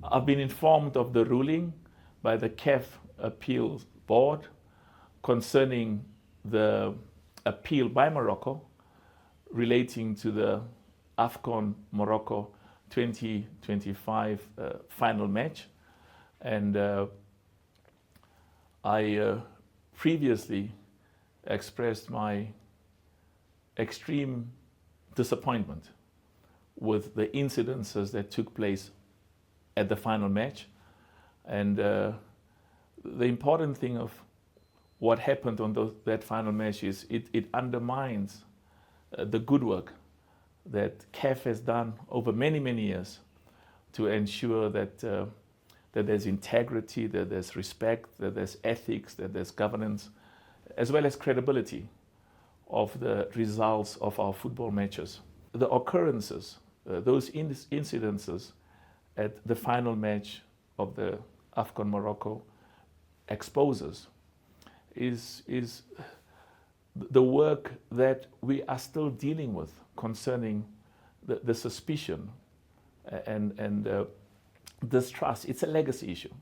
I've been informed of the ruling by the CAF Appeals Board concerning the appeal by Morocco relating to the Afcon Morocco 2025 final match. And I previously expressed my extreme disappointment with the incidences that took place at the final match. And the important thing of what happened on that final match is it undermines the good work that CAF has done over many, many years to ensure that, that there's integrity, that there's respect, that there's ethics, that there's governance, as well as credibility of the results of our football matches. The occurrences, those incidences at the final match of the Afcon Morocco exposes is the work that we are still dealing with concerning the suspicion and distrust. It's a legacy issue.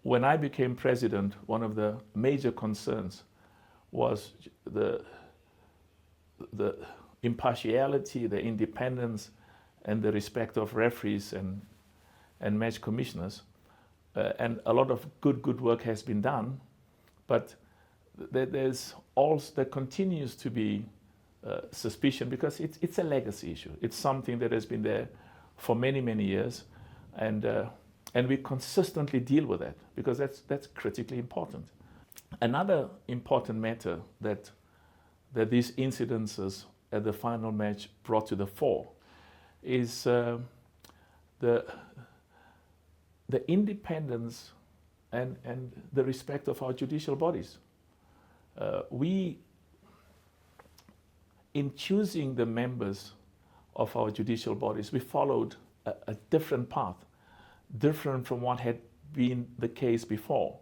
When I became president, one of the major concerns was the impartiality, the independence, and the respect of referees and match commissioners. And a lot of good work has been done, but there continues to be suspicion because it's a legacy issue. It's something that has been there for many, many years, and we consistently deal with that because that's critically important. Another important matter that these incidences at the final match brought to the fore is the independence and the respect of our judicial bodies. In choosing the members of our judicial bodies, we followed a different path, different from what had been the case before.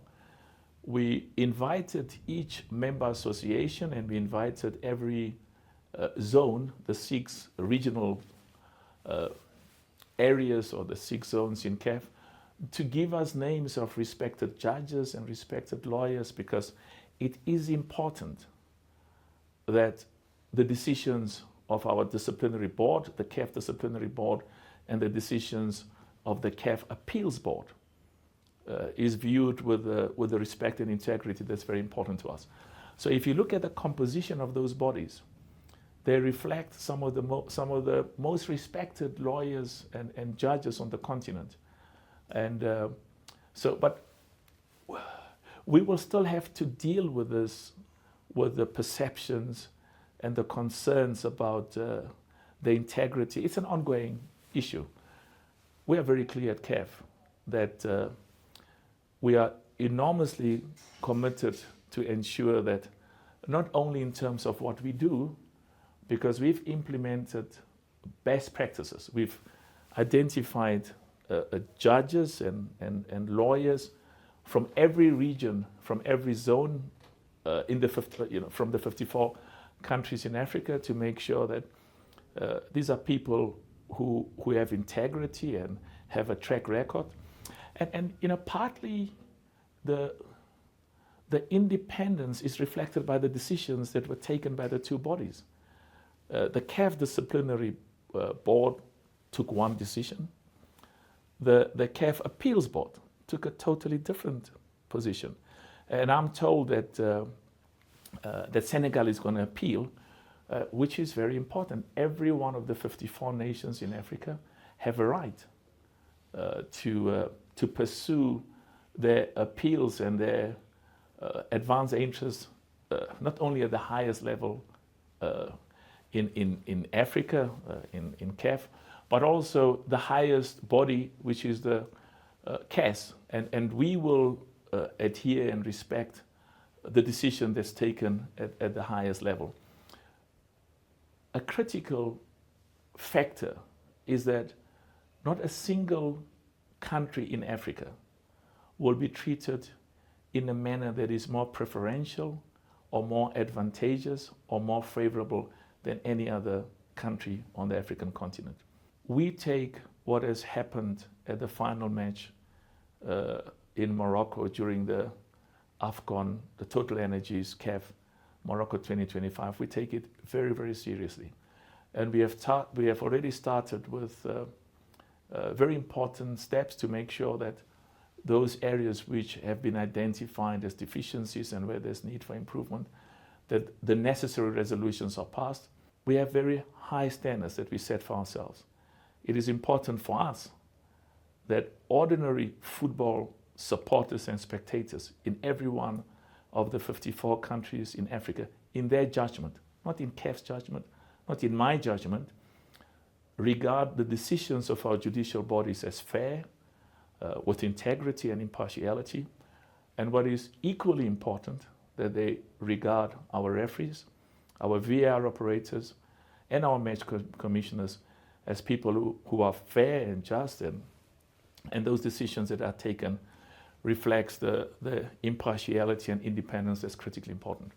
We invited each member association and we invited every zone, the 6 regional areas or the 6 zones in CAF, to give us names of respected judges and respected lawyers, because it is important that the decisions of our disciplinary board, the CAF disciplinary board, and the decisions of the CAF appeals board is viewed with the respect and integrity that's very important to us. So if you look at the composition of those bodies, they reflect some of the most respected lawyers and judges on the continent. And but we will still have to deal with this, with the perceptions and the concerns about the integrity. It's an ongoing issue. We are very clear at CAF that we are enormously committed to ensure that not only in terms of what we do, because we've implemented best practices. We've identified judges and lawyers from every region, from every zone, from the 54 countries in Africa, to make sure that these are people who have integrity and have a track record. And partly the independence is reflected by the decisions that were taken by the 2 bodies. The CAF disciplinary board took one decision. The CAF appeals board took a totally different position. And I'm told that Senegal is going to appeal, which is very important. Every one of the 54 nations in Africa have a right to pursue their appeals and their advance interests, not only at the highest level in Africa, in CAF, but also the highest body, which is the CAS. And we will adhere and respect the decision that's taken at the highest level. A critical factor is that not a single country in Africa will be treated in a manner that is more preferential or more advantageous or more favorable than any other country on the African continent. We take what has happened at the final match in Morocco during the Afcon, the Total Energies CAF Morocco 2025. We take it very, very seriously. And we have already started with very important steps to make sure that those areas which have been identified as deficiencies and where there's need for improvement, that the necessary resolutions are passed. We have very high standards that we set for ourselves. It is important for us that ordinary football supporters and spectators in every one of the 54 countries in Africa, in their judgment, not in CAF's judgment, not in my judgment, regard the decisions of our judicial bodies as fair, with integrity and impartiality. And what is equally important, that they regard our referees, our VAR operators, and our match commissioners as people who are fair and just, and those decisions that are taken reflects the impartiality and independence that's critically important.